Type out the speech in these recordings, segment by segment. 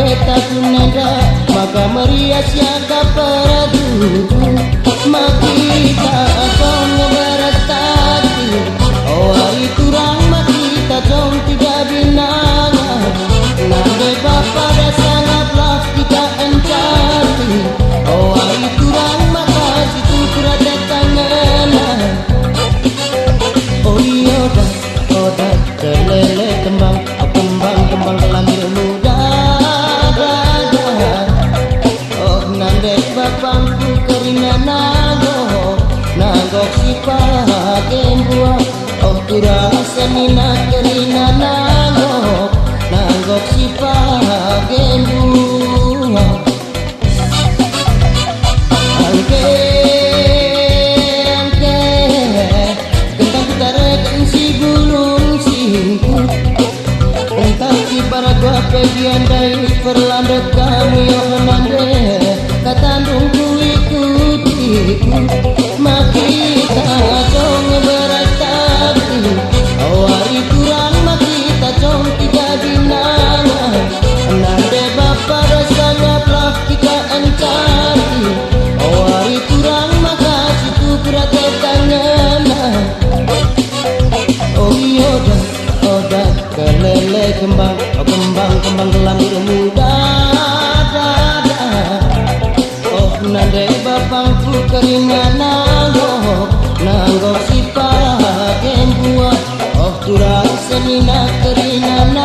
beta kunanda maka merias siaga peradu makita tong beratati oh hari turang makita tong tiga binangan nade bapa sangatlah kita encari oh hari turang maka situ kurada tangan oh iya dah kelele kembang kembang kelamir muda oh nande bapangku kerina nagok sifat buah oh turang senina kerina nagok sifat buah angke kentang kutarekan si gulung singku kentang si para gua pegian dari perlandat kami yang nande katandung ku ikutiku makita cong beratati awari kurang makita cong tiga dinangan nande bapa sangatlah kita encari awari kurang maka situ berada tangan oh iya dah kelele kembang kelamir muda oh nande bapangku keringan nagok sifat buah oh turang senina keringan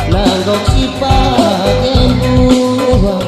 nagok sifat buah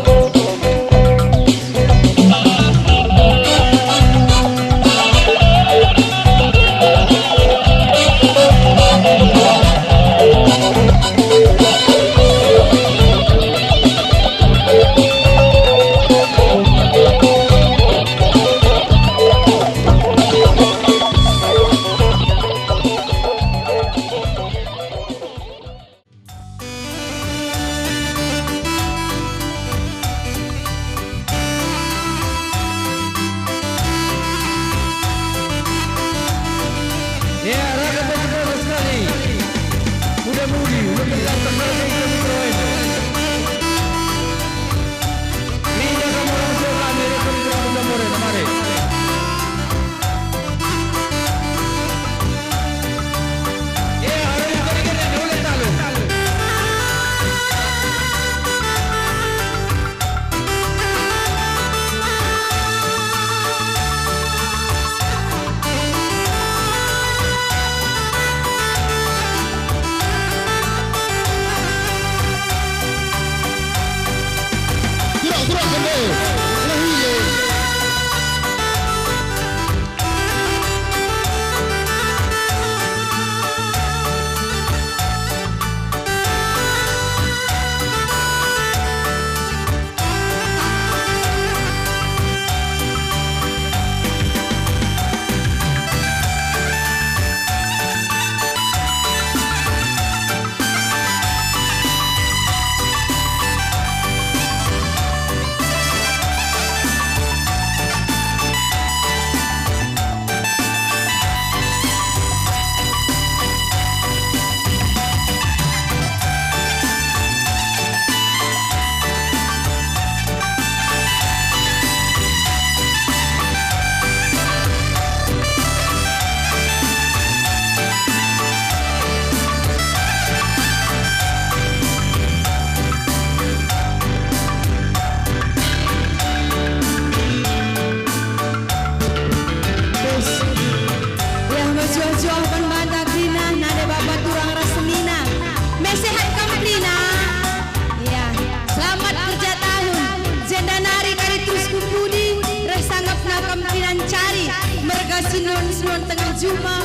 Sinuan tengah juma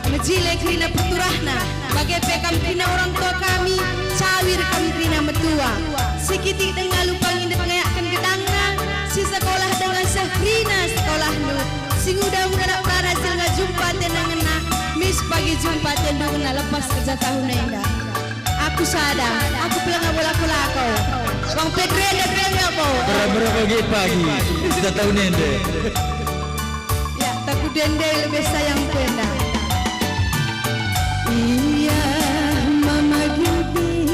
ngejile krina peturahna bagai pekam krina orang tua kami cawir kami krina metua sekitik dengan lupa indet ngayakkan gedangna si sekolah dengan sekrina sekolah nu sing udah nak hasil ngajumpa tenangna mis pagi jumpa tenangna lepas kerja tahun indah aku sadar aku pulang bola-bola Bang Pedro ada pengen apa? Berapa pagi kita tahu nende. Ya, takut dende lebih sayang pena. Iya, Mama Gimpi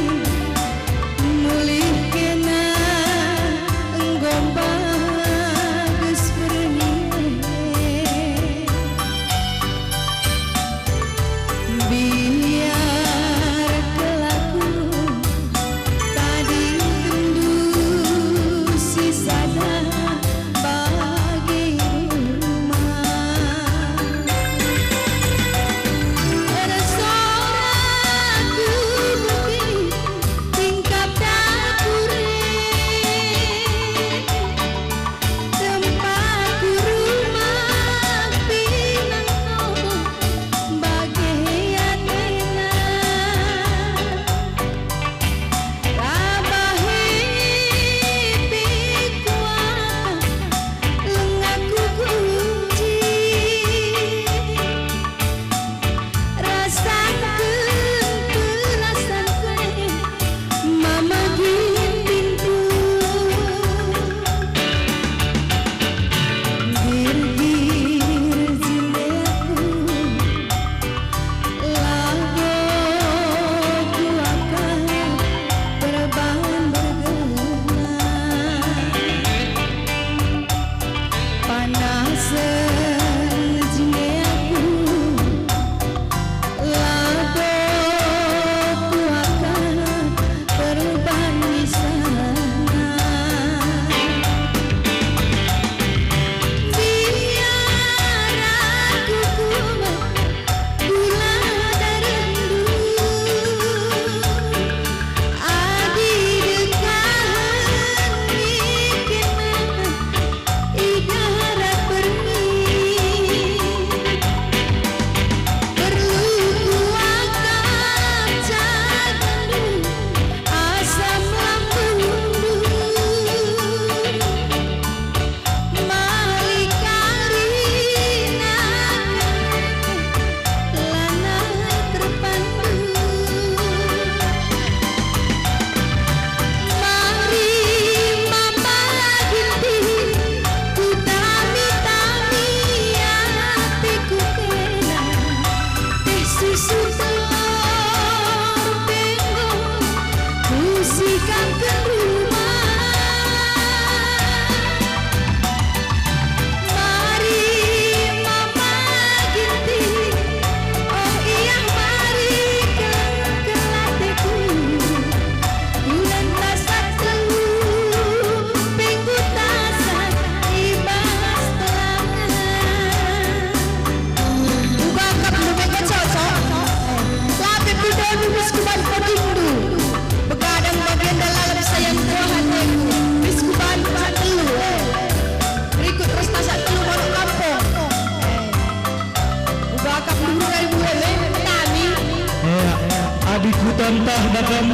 tantah dakam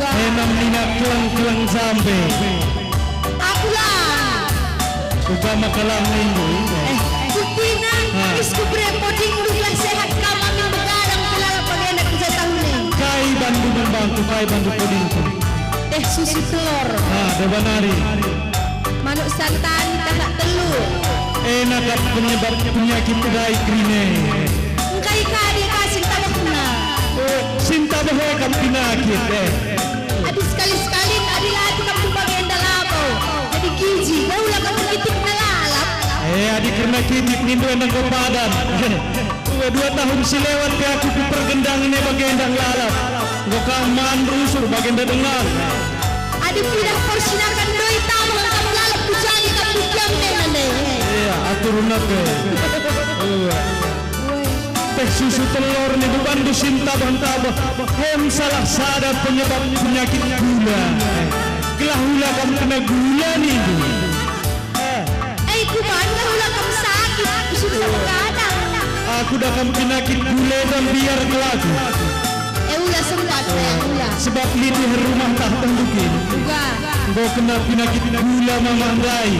enam nina kelang sampai Aku lah. Kuka makalang minggu Kutina, isku berepoding lulah sehat kami begadang pelala pagenda kerja tahun ini. Kai bandu membangku kai bandu podingku Susu telur. Debanari Manuk santan tak telur. enak penyebab penyakit kedai krine Engkai kadi kasih tambah kena. Sinta bahaya kam penyakit Habis sekali-sekali adilah aku kamu bagenda labau. Jadi gizi, baulah kamu kitik nalalap. Adi karena kitik nindu endang kau padan 2 tahun silewat ke aku pergendang ini bagendang lalap Gokang mandrusur bagenda dengar Adi pindah persinakan doi tamu kamu lalap kucani kamu jam nene. Iya aturunat teh susu telur ni bandu sinta bantabah hem salah sadar penyebab penyakit gula gelahula kamu kena gula nih Kuman ulah kamu sakit, sudah begadang. aku dah kamu penyakit gula dan biar kelaku Ulah sempat saya ulah. sebab lidi rumah tak tentukin Juga. kau kena penyakit gula mamah rai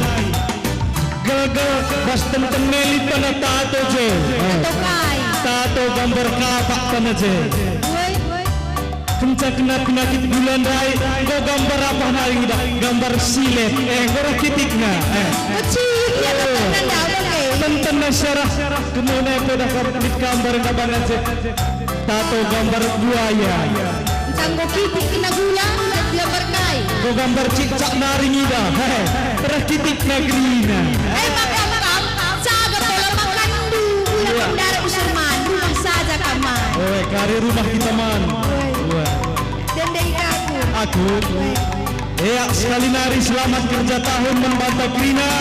gagal bas tentang melit pada tato je Tokai. tato gambar kapak pada je kenca kena penyakit gula rai kau gambar apa nari udah gambar silet kau rakitik na Kecil ya kan dah tentang nasyarah kemudian pada kapit gambar kabar je tato gambar buaya Tanggo kitik kena gula dan dia berkai. kau gambar cicak naring ida rakitik nagrina Makam saga pola makan gula kendara usirman rumah saja kamar. kari rumah kita man Dan dari aku sekali nari selamat kerja tahun membantah Krina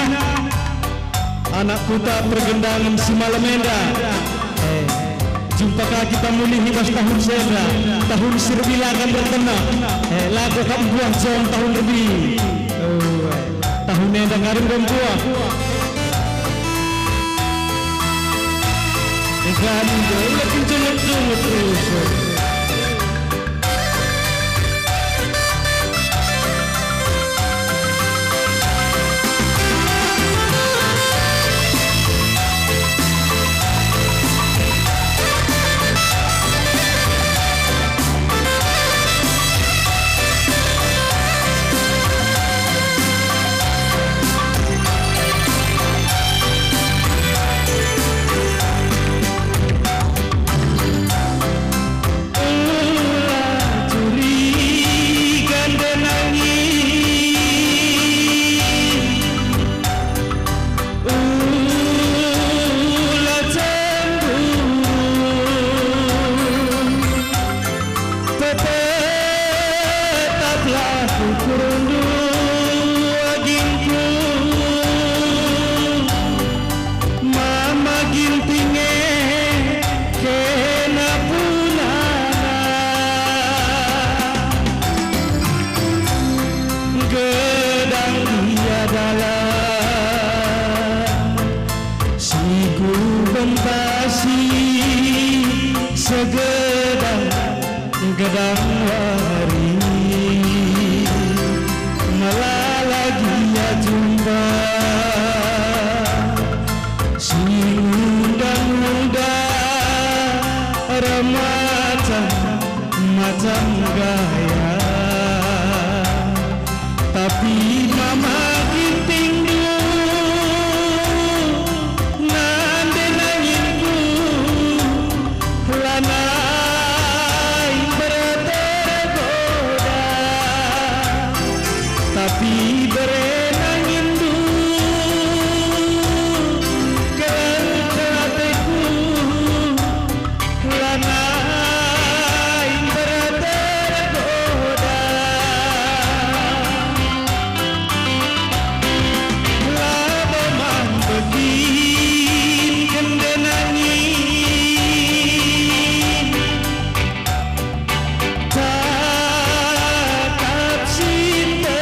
anak puta pergendangan si Malamenda jumpa kita mulih hibas tahun seda tahun serbila akan bertena lagu kamu buah jom tahun lebih tahun yang dengarin dan buah ikan udah kenceng terus gedang hari malah lagi ya jumpa si muda-muda remaja macam gaya tapi mama ginting nande nanginku lana tapi berenang indu kerataku lanai bertergoda lama man begin kendenangin tatap cinta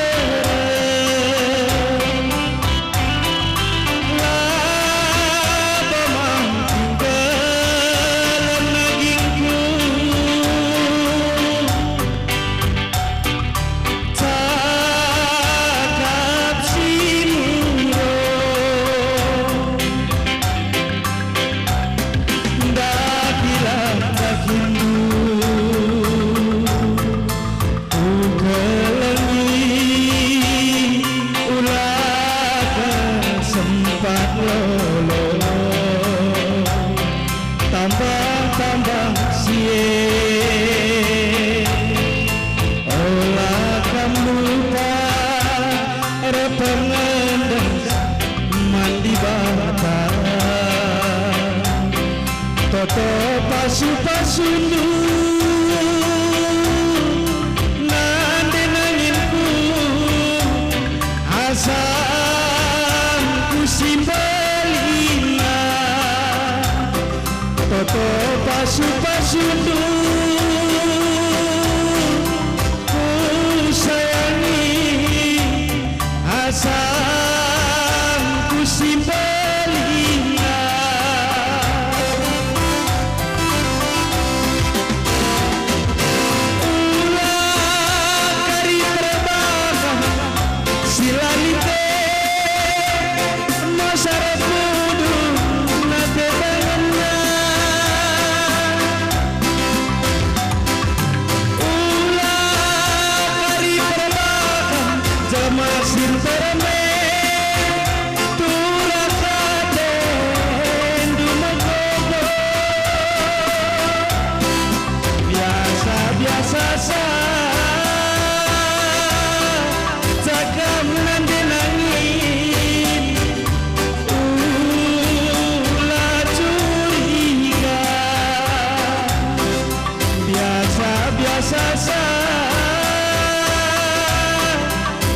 saja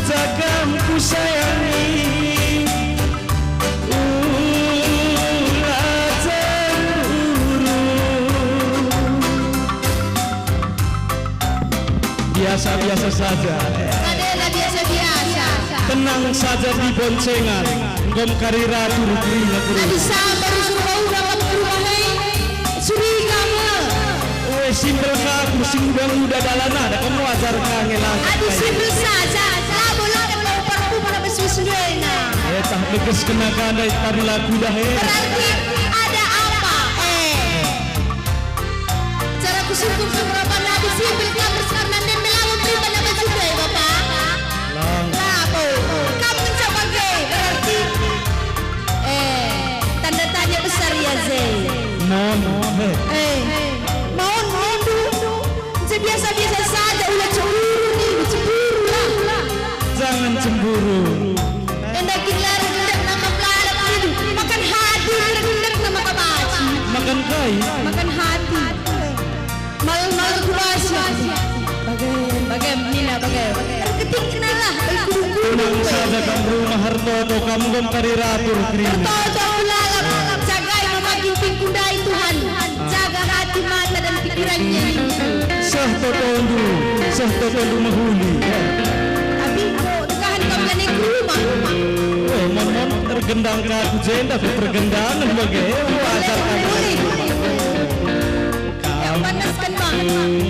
jagamku sayangi ulah cemburu. Biasa-biasa saja, Adalah biasa-biasa. tenang saja di boncengan gom karira turu krina turu. Adi sabar suruh dapat berbagai suriga mah. Wes simpel ka kursi muda dalana ada kamu ajar kangelan. Adi simpel saja. Boleh kalau perlu pada bersusuena. Tah beges kena kandai tari lagu dah Berarti ada apa? Cara kusungkum seberapa nabi simpel kamu karena melawan prima nama sudah ya bapak. Lang. Lapo, kamu sebagai berarti tanda tanya besar ya Zay. Non. Mohon dulu. Sebiasa-biasa saja ulah cemburu nih, cemburu lah. Jangan cemburu. Hendak gilar hendak nama pelarat itu makan hati hendak nama kabaci. Makan kai. Makan hati. Malu-malu kuasa. Bagai Nina bagai. Ketik kenalah. Tenang saja kamu rumah hartoto kamu gom karira turu krina. Toto lalap jagai memakin pingkundai Tuhan. Jaga hati mata dan pikirannya. Sah totondu mahuli. Tapi dekahan kamu dan ke rumah. Mon tergendang ka aku jenda pergendangan bagai ajar Boleh. Yang panaskan banget.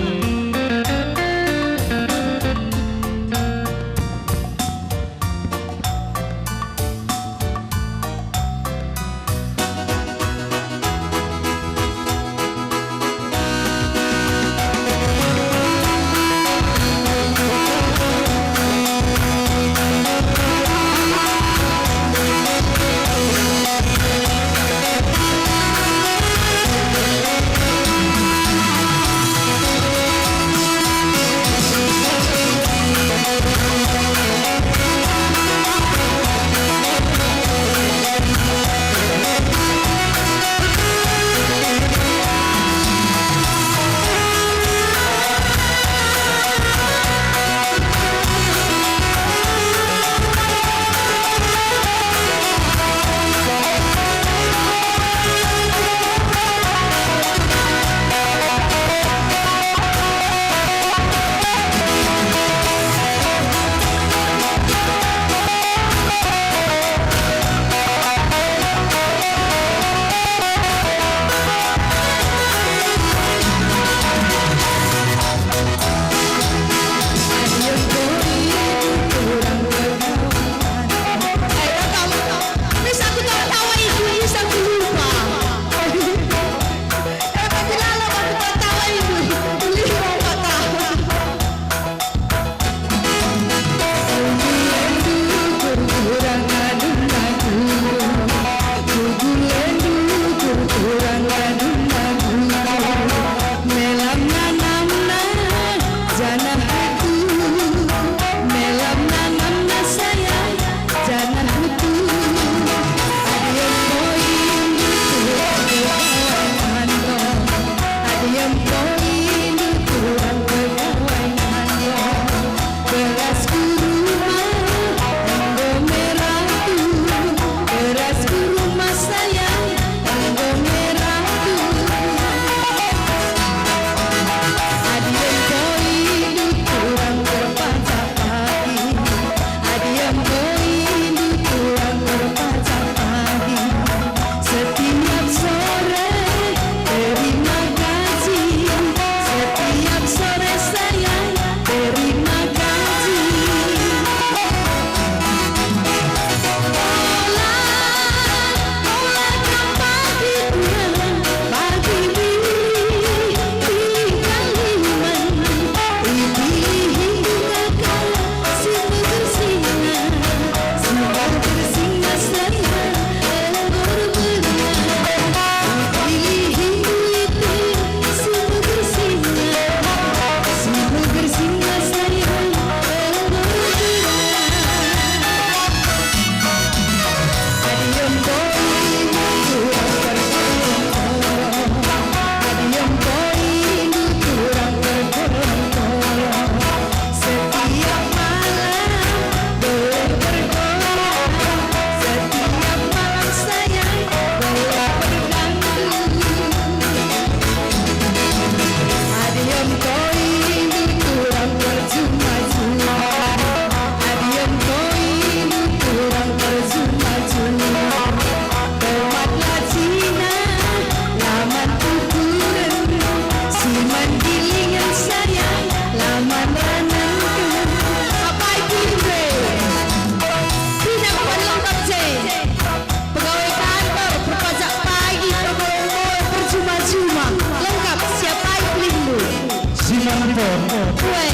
Gue,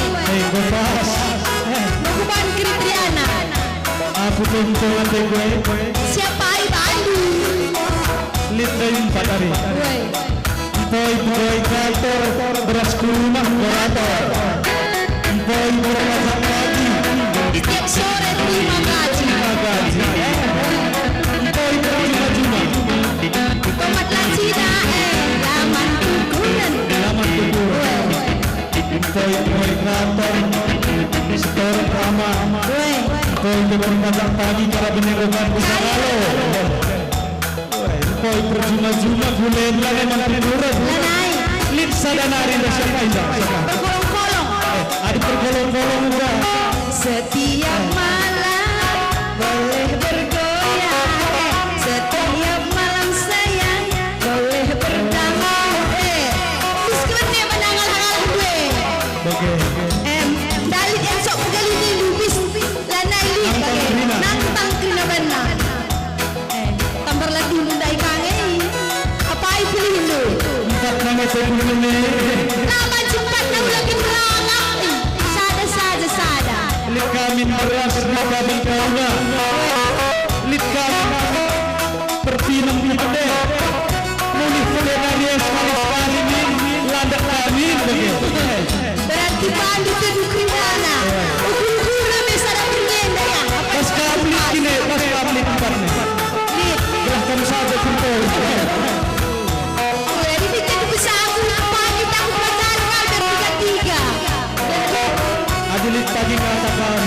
Bebas. Nukuban Kritriana. Aku tuntun adik gue. Siapa ai Bandu? Lit na yung patari. Gue, Boy kantor. Beras kurma berator. Boy bermasak lagi. setiap sore terima gaji. Magaji. Boy bercuma-cuma. Tomat lancina, laman tukunan. Laman tubuh. Boy kantor. Setor ramah. Gue, Boy bermasak pagi cara benerokan bisa lalu. Boy berjuma-juma gulen lagi makan murah. lanai, Lit sadanari na siya kaisa. berkolong-kolong. Ada perkolong-kolong enggak? Setiap malam boleh bergoyang, setiap malam sayang boleh berdamai. Diskutnya menangal-hangal gue. Oke. Dalit yang sok pegali ni lubis lanai li nantang kena bana. Tambar lagi mundai kangen. Apa ai pilih lu? Empat nama sebelum ini. Nama cepat nak lagi merangak. Sada. Lit kami beras, lit kami kauna. Lit kami pertinam pide. Mulih pide nanya sekali ni landak kami begitu. Berarti Bandu itu kriminana. Ukur rame sada penyenda ya. Pas kami kini, pas kami empat ni. Lit. Berahkan saja kumpul. Jadi bikin besar aku apa kita aku pacaran bertiga-tiga. Adilit pagi katakan.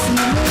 Semua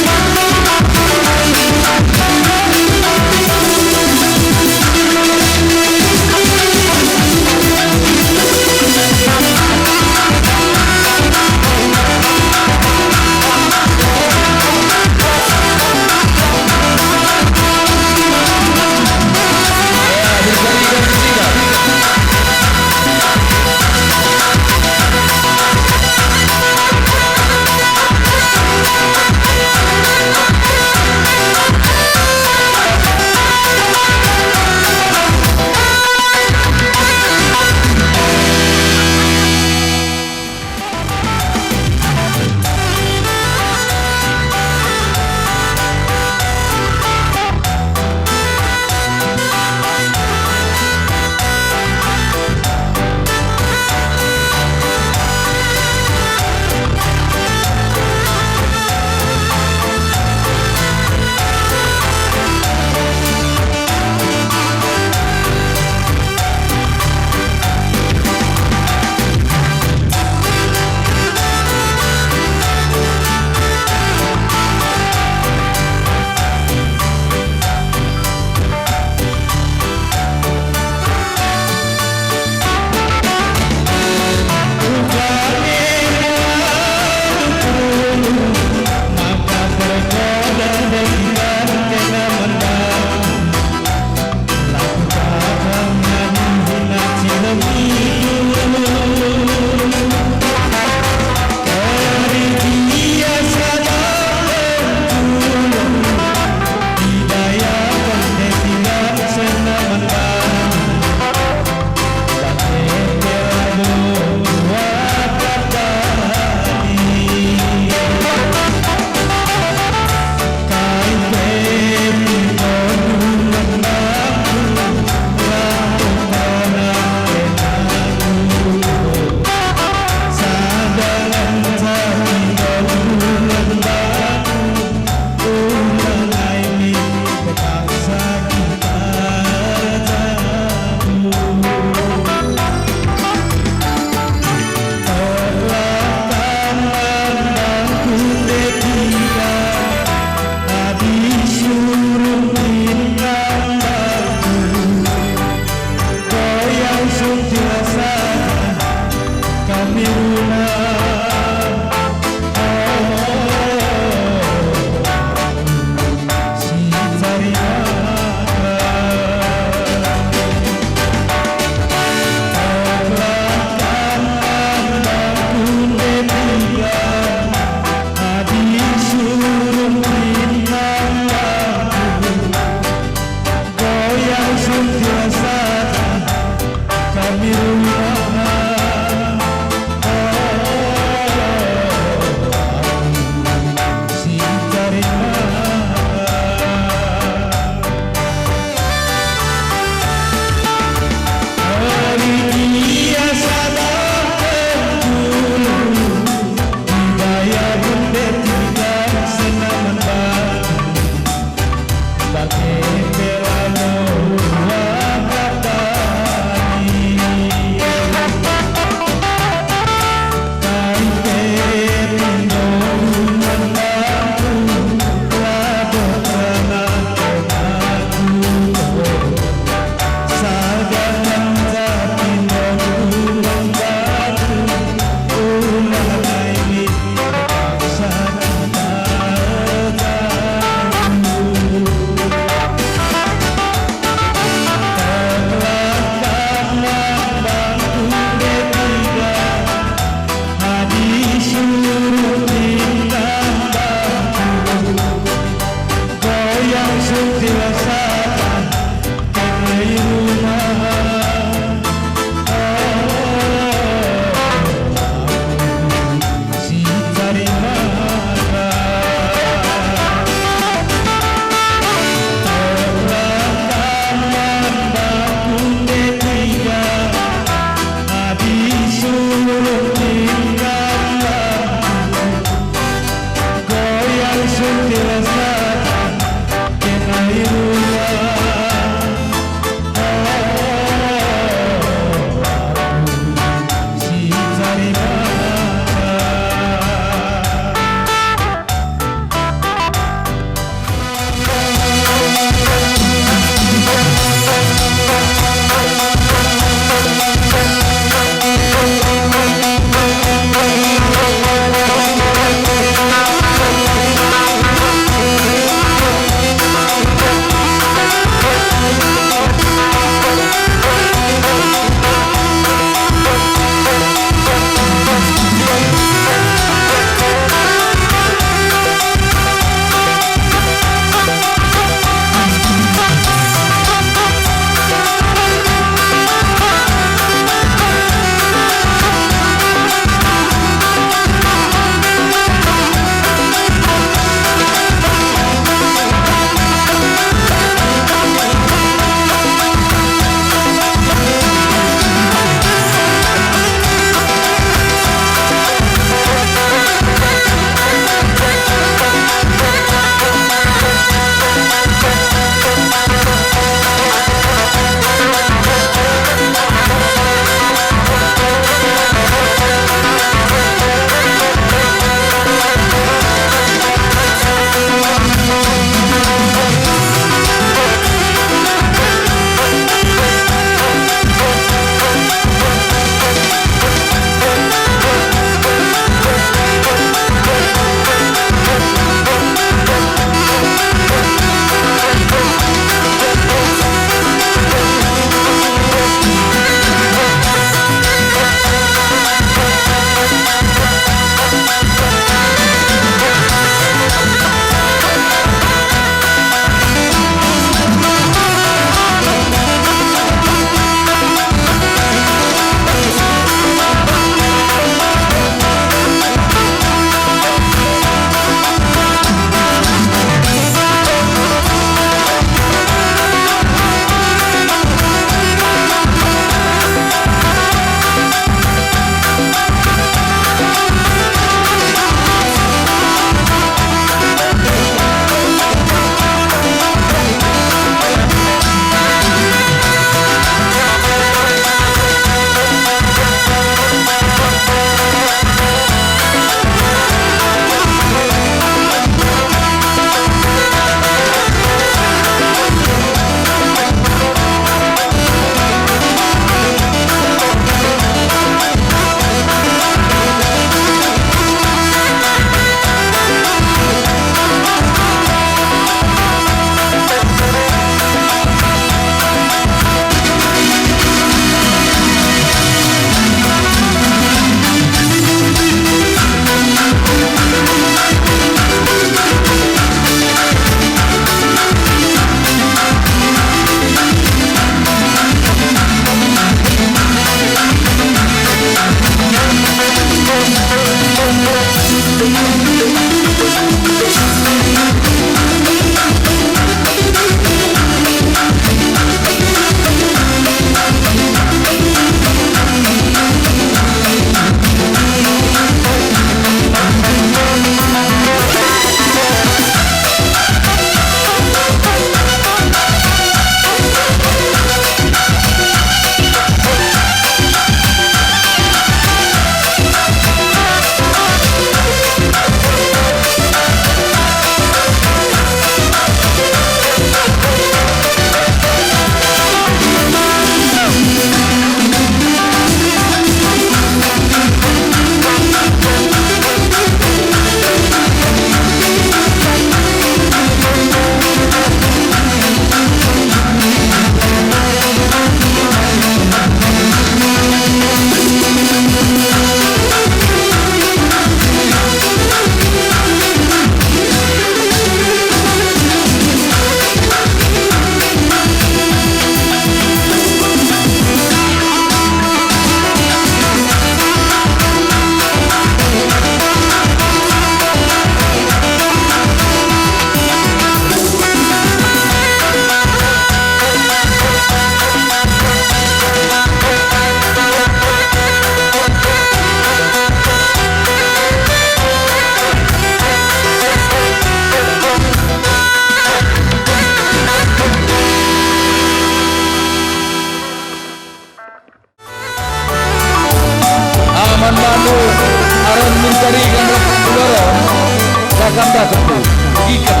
bagikan.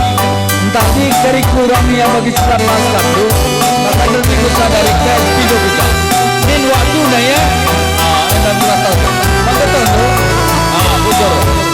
Entah di dari kurangnya bagi sekitar masyarakat tu, maka nanti ku sadari kan video kita. Min waktu na ya, enak 2 tahun. Maka tahu tu, bujur.